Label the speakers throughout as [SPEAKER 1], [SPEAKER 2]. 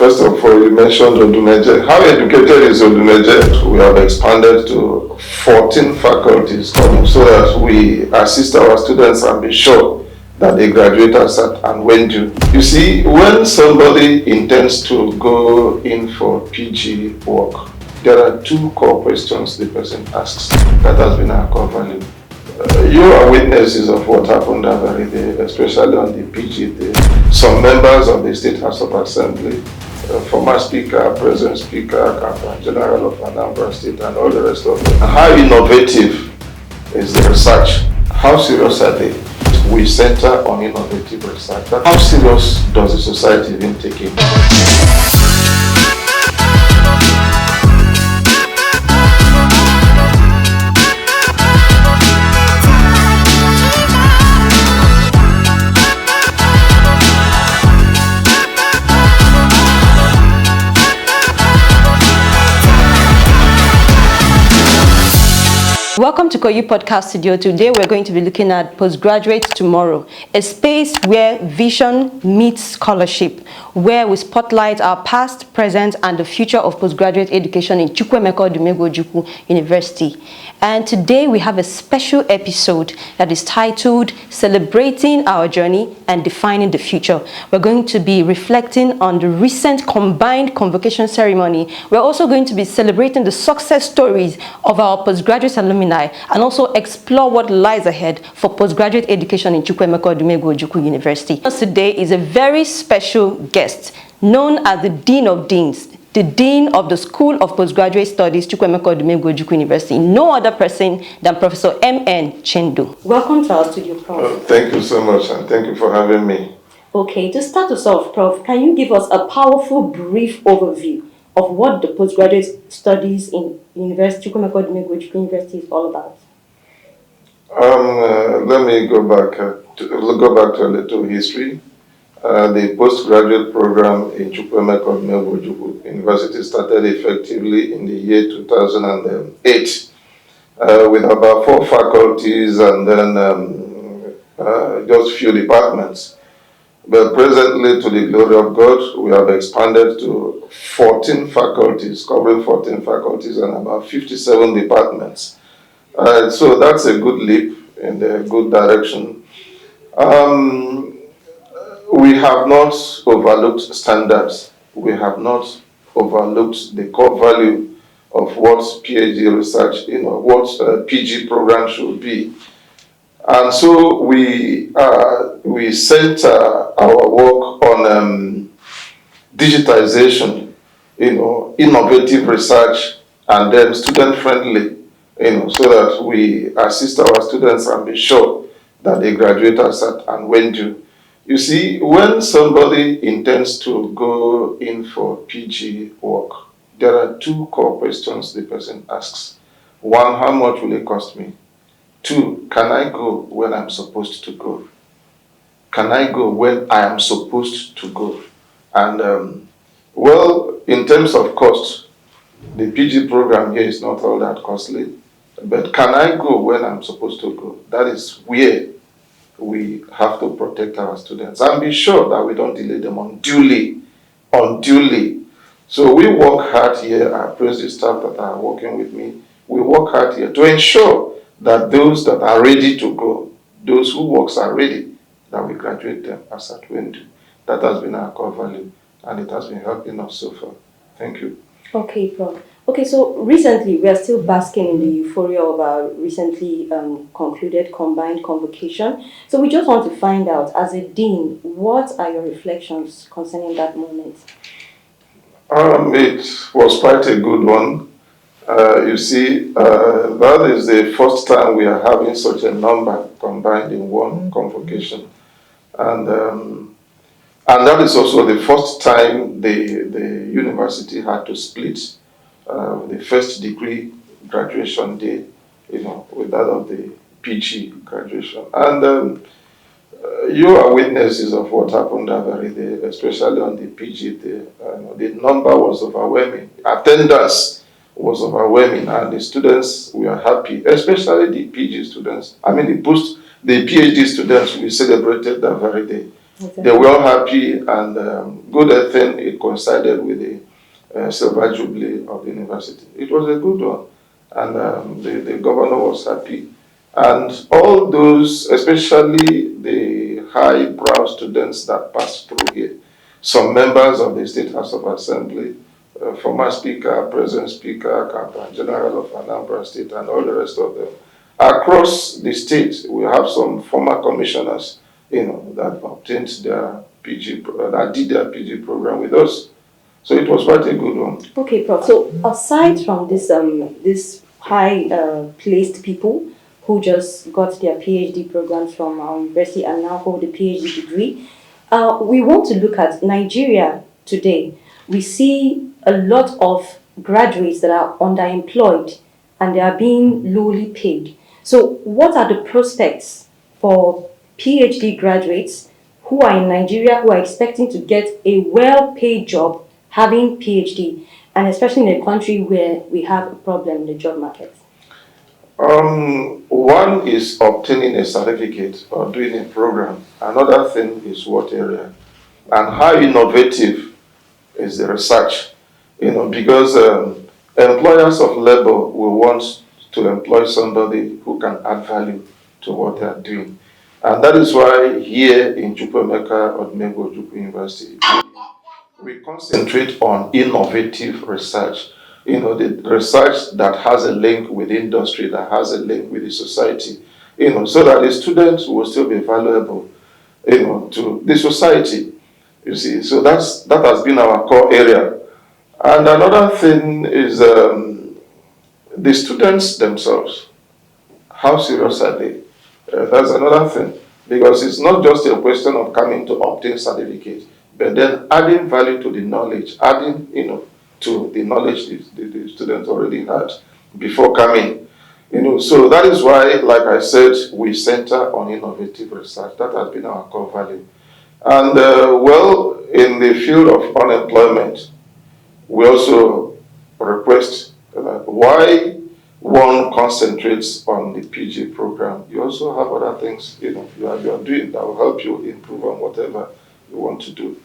[SPEAKER 1] First of all, you mentioned Odumeje. How educated is Odumeje? We have expanded to 14 faculties so that we assist our students and be sure that they graduate ASAT and when due. You see, when somebody intends to go in for PG work, there are two core questions the person asks. That has been our core value. You are witnesses of what happened that very day, especially on the PG day. Some members of the State House of Assembly, former Speaker, President Speaker, Captain General of Anambra State, and all the rest of them. How innovative is the research? How serious are they? We center on innovative research. How serious does the society even take it?
[SPEAKER 2] Welcome to COOU Podcast Studio. Today we're going to be looking at Postgraduate Tomorrow, a space where vision meets scholarship, where we spotlight our past, present, and the future of postgraduate education in Chukwuemeka Odumegwu Ojukwu University. And today we have a special episode that is titled Celebrating Our Journey and Defining the Future. We're going to be reflecting on the recent combined convocation ceremony. We're also going to be celebrating the success stories of our postgraduate alumni and also explore what lies ahead for postgraduate education in Chukwuemeka Odumegwu Ojukwu University. Today is a very special guest known as the Dean of Deans, the Dean of the School of Postgraduate Studies, Chukwuemeka Odumegwu Ojukwu University, no other person than Professor M.N. Chendo. Welcome to our studio, Prof.
[SPEAKER 1] Thank you so much, and thank you for having me.
[SPEAKER 2] Okay, to start us off, Prof, can you give us a powerful, brief overview of what the postgraduate studies in Chukwuemeka Odumegwu Ojukwu University is all about?
[SPEAKER 1] Let me go back to a little history. The postgraduate program in Chukwuemeka Odumegwu Ojukwu University started effectively in the year 2008 with about 4 faculties and then just few departments. But presently, to the glory of God, we have expanded to 14 faculties, covering 14 faculties and about 57 departments. So that's a good leap in the good direction. We have not overlooked standards. We have not overlooked the core value of what PhD research, what PG program should be. And so we center our work on digitization, innovative research, and then student-friendly, so that we assist our students and be sure that they graduate ASAT and when due. You see, when somebody intends to go in for PG work, there are 2 core questions the person asks. 1, how much will it cost me? 2, can I go when I'm supposed to go? Can I go when I am supposed to go? And, well, in terms of cost, the PG program here is not all that costly. But can I go when I'm supposed to go? That is where we have to protect our students and be sure that we don't delay them unduly. So we work hard here. I praise the staff that are working with me. We work hard here to ensure that those that are ready to go, those who works are ready, that we graduate them as at when due. That has been our core value, and it has been helping us so far. Thank you.
[SPEAKER 2] Okay, Prof. Okay, so recently we are still basking in the euphoria of our recently concluded combined convocation. So we just want to find out, as a dean, what are your reflections concerning that moment?
[SPEAKER 1] It was quite a good one. You see, that is the first time we are having such a number combined in one convocation. And that is also the first time the university had to split the first degree graduation day, with that of the PG graduation. And you are witnesses of what happened that very day, especially on the PG day. The number was overwhelming. Attendance was overwhelming, and the students were happy, especially the PG students. I mean, the PhD students, we celebrated that very day.
[SPEAKER 2] Okay.
[SPEAKER 1] They were all happy, and good thing it coincided with the Silver Jubilee of the university. It was a good one, and the governor was happy. And all those, especially the highbrow students that passed through here, some members of the State House of Assembly, former Speaker, Present Speaker, Captain General of Anambra State, and all the rest of them. Across the state, we have some former commissioners, that obtained their PG, that did their PG program with us. So it was quite a good one.
[SPEAKER 2] Okay, Prof. So aside from this high placed people who just got their PhD programs from our university and now hold a PhD degree, we want to look at Nigeria today. We see a lot of graduates that are underemployed and they are being lowly paid. So what are the prospects for PhD graduates who are in Nigeria who are expecting to get a well-paid job having PhD, and especially in a country where we have a problem in the job market?
[SPEAKER 1] One is obtaining a certificate or doing a program. Another thing is what area and how innovative is the research. Because employers of labor will want to employ somebody who can add value to what they are doing. And that is why here in Chukwuemeka Odumegwu Ojukwu University, we concentrate on innovative research. The research that has a link with industry, that has a link with the society, so that the students will still be valuable, to the society. You see, so that has been our core area. And another thing is the students themselves. How serious are they? That's another thing, because it's not just a question of coming to obtain certificates, but then adding value to the knowledge, adding, to the knowledge the students already had before coming. So that is why, like I said, we center on innovative research. That has been our core value. And in the field of unemployment, we also request why one concentrates on the PG program. You also have other things, you are doing that will help you improve on whatever you want to do,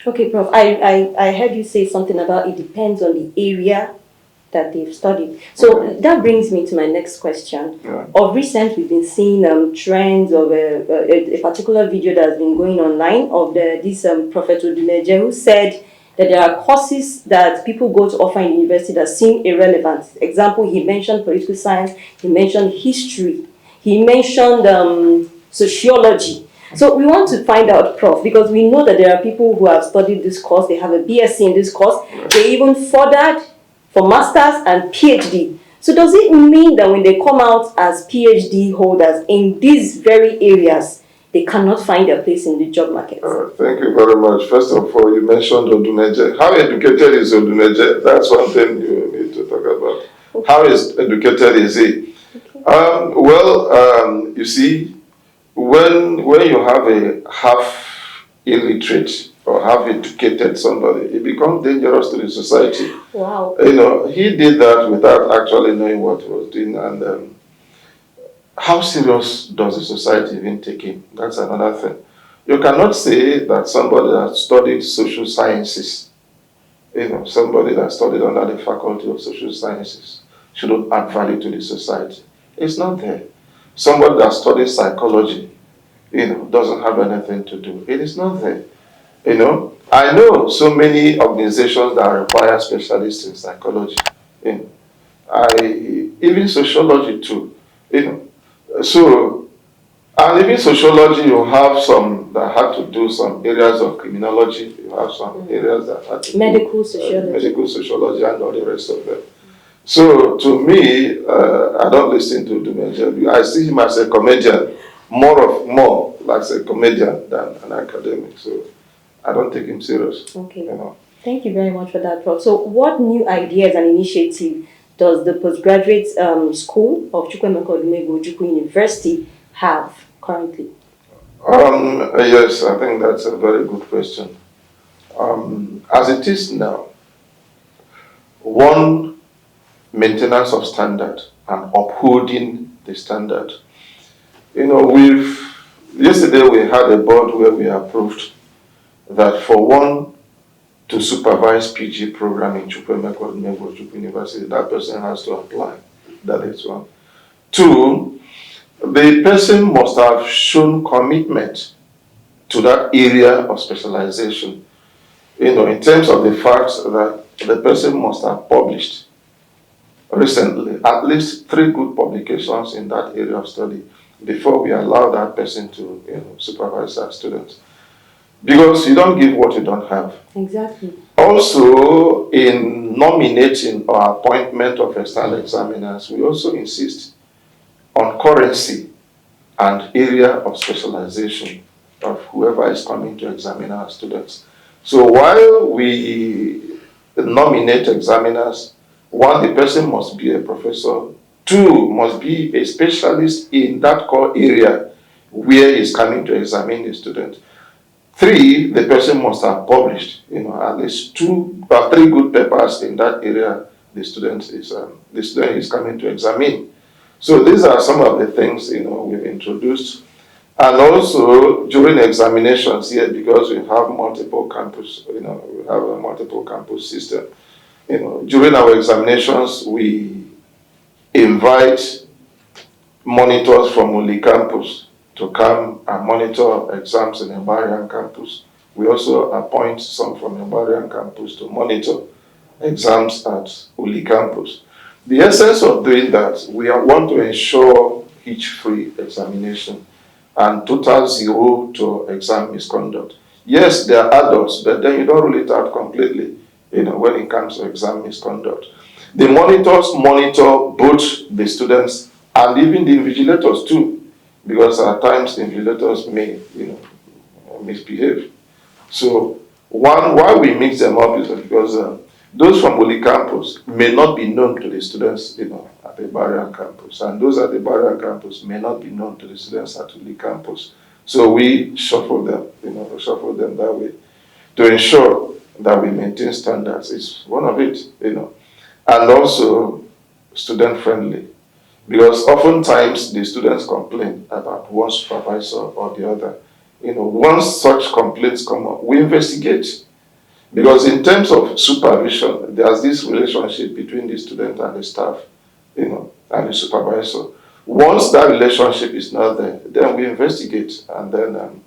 [SPEAKER 2] Okay, Prof. I heard you say something about it depends on the area that they've studied. So that brings me to my next question.
[SPEAKER 1] Yeah.
[SPEAKER 2] Of recent, we've been seeing trends of a particular video that's been going online of this Prophet Odumegwu, who said that there are courses that people go to offer in university that seem irrelevant. Example, he mentioned political science, he mentioned history, he mentioned sociology. So we want to find out, Prof, because we know that there are people who have studied this course, they have a BSc in this course, they even furthered for masters and PhD. So does it mean that when they come out as PhD holders in these very areas, they cannot find their place in the job market?
[SPEAKER 1] Thank you very much. First of all, you mentioned Odumegwu. How educated is Odumegwu? That's one thing you need to talk about. Okay. How educated is he? Okay. You see, when you have a half illiterate or half educated somebody, it becomes dangerous to the society.
[SPEAKER 2] Wow.
[SPEAKER 1] He did that without actually knowing what he was doing. And how serious does the society even take him? That's another thing. You cannot say that somebody that studied social sciences, somebody that studied under the faculty of social sciences shouldn't add value to the society. It's not there. Somebody that studies psychology, doesn't have anything to do. It is not there. I know so many organizations that require specialists in psychology. Even sociology too. So, and even sociology, you have some that had to do some areas of criminology. You have some areas that had to
[SPEAKER 2] medical
[SPEAKER 1] do
[SPEAKER 2] sociology.
[SPEAKER 1] Medical sociology and all the rest of them. So to me, I don't listen to Odumegwu. I see him as a comedian, more like a comedian than an academic. So I don't take him serious.
[SPEAKER 2] Okay. Thank you very much for that, Prof. So what new ideas and initiative does the postgraduate school of Chukwuemeka Odumegwu Ojukwu University have currently?
[SPEAKER 1] Yes, I think that's a very good question. As it is now, one, maintenance of standard and upholding the standard. We've Yesterday we had a board where we approved that for one to supervise PG program in Chukwuemeka Odumegwu Ojukwu University, that person has to apply. That is one. Two, the person must have shown commitment to that area of specialization. In terms of the fact that the person must have published recently at least 3 good publications in that area of study before we allow that person to supervise our students. Because you don't give what you don't have.
[SPEAKER 2] Exactly.
[SPEAKER 1] Also, in nominating or appointment of external examiners, we also insist on currency and area of specialization of whoever is coming to examine our students. So while we nominate examiners, one, the person must be a professor. 2, must be a specialist in that core area where he's coming to examine the student. 3, the person must have published, at least 2 or 3 good papers in that area the student is coming to examine. So these are some of the things we've introduced. And also during examinations here, because we have multiple campus, we have a multiple campus system. During our examinations, we invite monitors from Uli campus to come and monitor exams in Mbarian campus. We also appoint some from Mbarian campus to monitor exams at Uli campus. The essence of doing that, we want to ensure hitch-free examination and total zero to exam misconduct. Yes, they are adults, but then you don't rule it out completely, when it comes to exam misconduct. The monitors monitor both the students and even the invigilators too, because at times the invigilators may, misbehave. So why we mix them up is because those from Uli campus may not be known to the students, at the Mbarian campus, and those at the Mbarian campus may not be known to the students at Uli campus. So we shuffle them, that way to ensure that we maintain standards. It's one of it, and also student friendly, because oftentimes the students complain about one supervisor or the other. Once such complaints come up, we investigate. Because in terms of supervision, there's this relationship between the student and the staff, and the supervisor. Once that relationship is not there, then we investigate, and then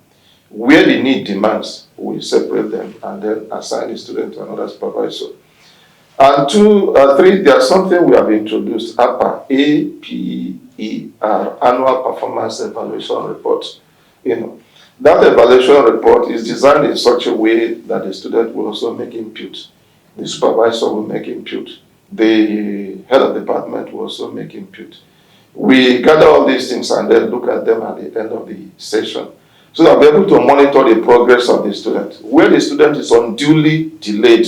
[SPEAKER 1] where the need demands, we separate them and then assign the student to another supervisor. And 3, there's something we have introduced, APER, APER, Annual Performance Evaluation Report. That evaluation report is designed in such a way that the student will also make input. The supervisor will make input. The head of department will also make input. We gather all these things and then look at them at the end of the session, so that we're able to monitor the progress of the student. Where the student is unduly delayed,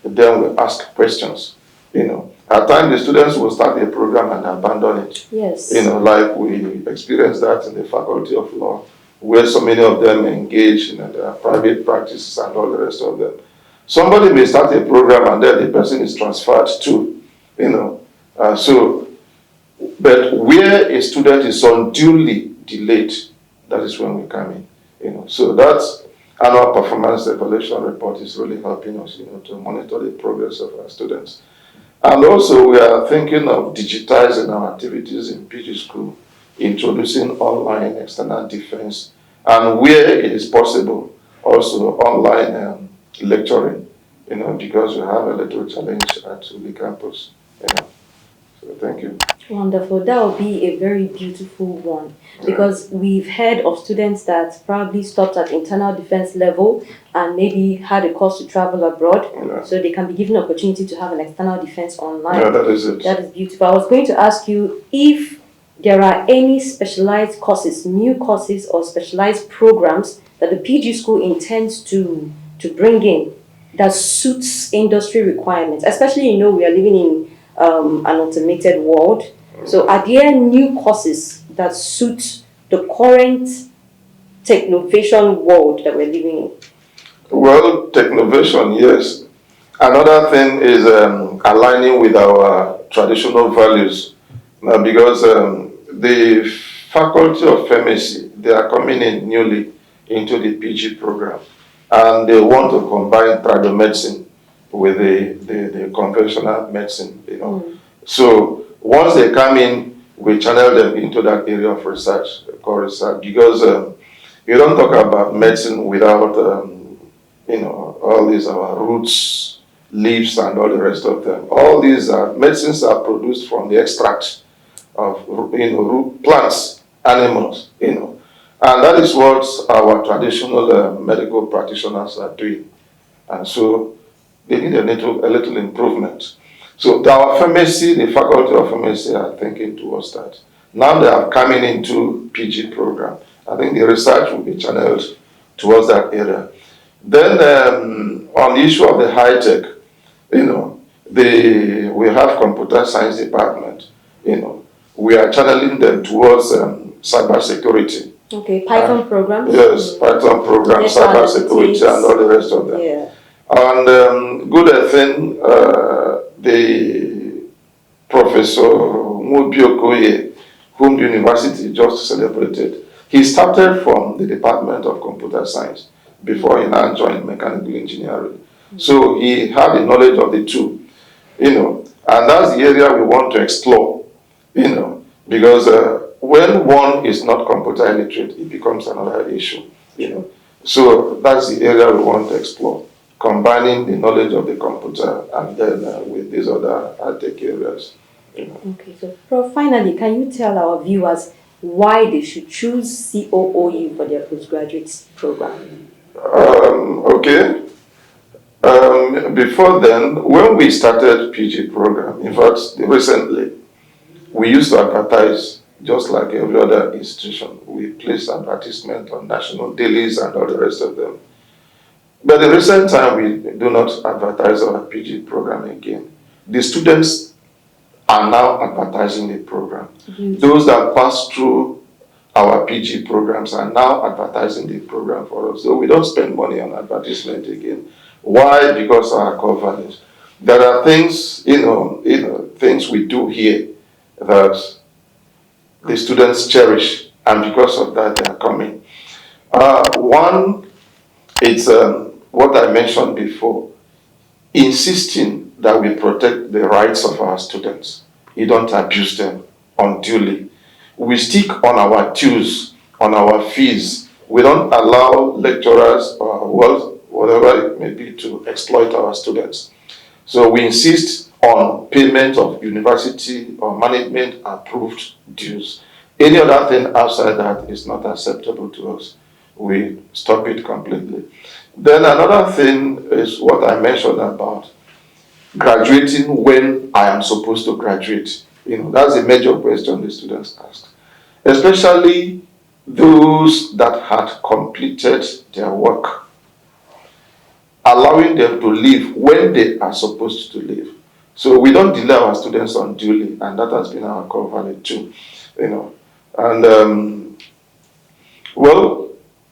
[SPEAKER 1] then we ask questions. At times the students will start a program and abandon it.
[SPEAKER 2] Yes.
[SPEAKER 1] Like we experienced that in the Faculty of Law, where so many of them engage in their private practices and all the rest of them. Somebody may start a program and then the person is transferred to, but where a student is unduly delayed, that is when we come in. So that annual performance evaluation report is really helping us, to monitor the progress of our students. And also we are thinking of digitizing our activities in PG School, introducing online external defense, and where it is possible, also online lecturing, because we have a little challenge at the campus. So thank you.
[SPEAKER 2] Wonderful. That will be a very beautiful one, because we've heard of students that probably stopped at internal defense level and maybe had a course to travel abroad, so they can be given an opportunity to have an external defense online.
[SPEAKER 1] Yeah, that is it.
[SPEAKER 2] That is beautiful. I was going to ask you if there are any specialized courses, new courses or specialized programs that the PG school intends to bring in that suits industry requirements, especially, we are living in an automated world. So are there new courses that suit the current technovation world that we're living in?
[SPEAKER 1] Well, technovation, yes. Another thing is aligning with our traditional values, because the faculty of pharmacy, they are coming in newly into the PG program, and they want to combine tradomedicine with the conventional medicine, So once they come in, we channel them into that area of research, called research, because you don't talk about medicine without, all these our roots, leaves, and all the rest of them. All these medicines are produced from the extracts of, root plants, animals, and that is what our traditional medical practitioners are doing. And so they need a little improvement. So our pharmacy, the faculty of pharmacy are thinking towards that. Now they are coming into PG program. I think the research will be channeled towards that area. Then on the issue of the high tech, we have computer science department, we are channeling them towards cyber security.
[SPEAKER 2] Okay, Python programs?
[SPEAKER 1] Yes, Python programs, cyber security, and all the rest of them.
[SPEAKER 2] Yeah.
[SPEAKER 1] And good thing, the Professor Mubiokoye, whom the university just celebrated, he started from the Department of Computer Science before he now joined mechanical engineering. So he had the knowledge of the two, and that's the area we want to explore, because when one is not computer illiterate, it becomes another issue, So that's the area we want to explore, combining the knowledge of the computer and then with these other high-tech areas.
[SPEAKER 2] Okay, so Prof, finally, can you tell our viewers why they should choose COOU for their postgraduate program?
[SPEAKER 1] Okay. Before then, when we started PG program, in fact, recently, we used to advertise just like every other institution. We placed advertisement on national dailies and all the rest of them. But in recent time, we do not advertise our PG program again. The students are now advertising the program. Those that pass through our PG programs are now advertising the program for us. So we don't spend money on advertisement again. Why? Because our core values. There are things, things we do here that the students cherish, and because of that, they are coming. One, it's what I mentioned before, insisting that we protect the rights of our students. You don't abuse them unduly. We stick on our dues, on our fees. We don't allow lecturers or whatever it may be to exploit our students. So we insist on payment of university or management approved dues. Any other thing outside that is not acceptable to us. We stop it completely. Then another thing is what I mentioned about graduating when I am supposed to graduate. That's a major question the students ask. Especially those that had completed their work. Allowing them to leave when they are supposed to leave. So we don't delay our students unduly, and that has been our core value too. And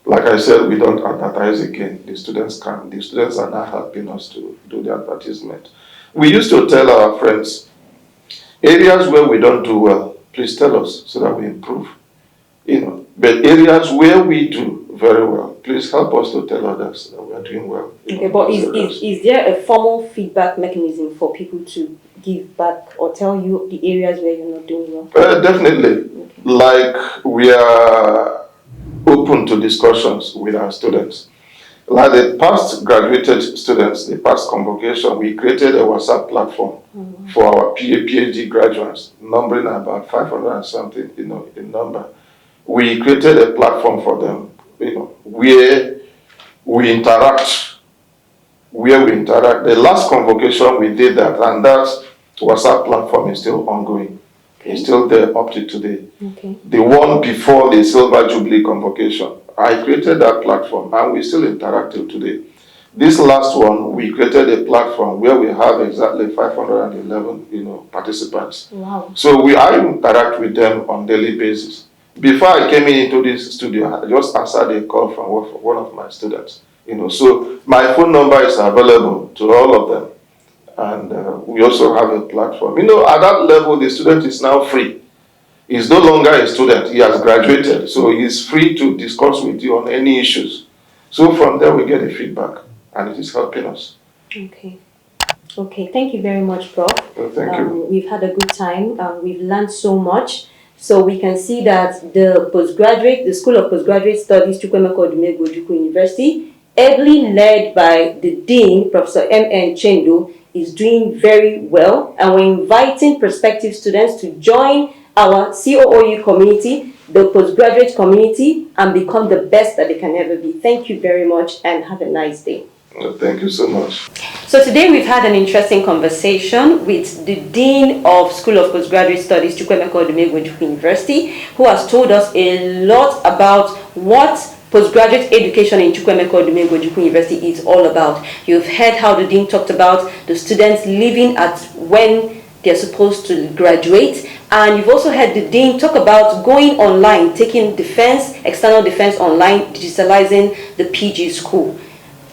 [SPEAKER 1] like I said, we don't advertise again. The students can. The students are now helping us to do the advertisement. We used to tell our friends, areas where we don't do well, please tell us so that we improve. But areas where we do very well, please help us to tell others that we are doing well.
[SPEAKER 2] Okay, but is there a formal feedback mechanism for people to give back or tell you the areas where you're not doing well?
[SPEAKER 1] Definitely. Okay. Like we are open to discussions with our students. Like the past graduated students, the past convocation, we created a WhatsApp platform for our PhD graduates, numbering about 500 and something, in number. We created a platform for them, where we interact. The last convocation we did that, and that WhatsApp platform is still ongoing. Okay. It's still there up to today. Okay. The one before the Silver Jubilee convocation, I created that platform, and we still interact till today. This last one, we created a platform where we have exactly 511, participants. Wow. So I interact with them on daily basis. Before I came into this studio, I just answered a call from one of my students. So my phone number is available to all of them. And we also have a platform. At that level, the student is now free. He's no longer a student, he has graduated, so he's free to discuss with you on any issues. So from there we get a feedback, and it is helping us.
[SPEAKER 2] Okay. Okay, thank you very much, Prof.
[SPEAKER 1] Well, thank you.
[SPEAKER 2] We've had a good time. We've learned so much. So we can see that the School of Postgraduate Studies, Chukwuemeka Odumegwu Ojukwu University, ably led by the Dean, Professor M.N. Chendo, is doing very well. And we're inviting prospective students to join our COOU community, the postgraduate community, and become the best that they can ever be. Thank you very much and have a nice day.
[SPEAKER 1] Well, thank you so much.
[SPEAKER 2] So today we've had an interesting conversation with the Dean of School of Postgraduate Studies, Chukwuemeka Odumegwu Ojukwu University, who has told us a lot about what postgraduate education in Chukwuemeka Odumegwu Ojukwu University is all about. You've heard how the Dean talked about the students leaving at when they're supposed to graduate, and you've also heard the Dean talk about going online, taking defense, external defense online, digitalizing the PG school.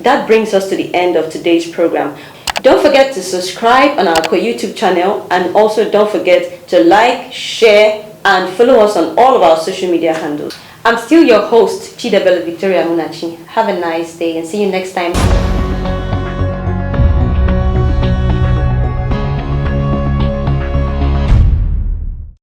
[SPEAKER 2] That brings us to the end of today's program. Don't forget to subscribe on our YouTube channel, and also don't forget to like, share, and follow us on all of our social media handles. I'm still your host, Chidebele Victoria Munachi. Have a nice day and see you next time.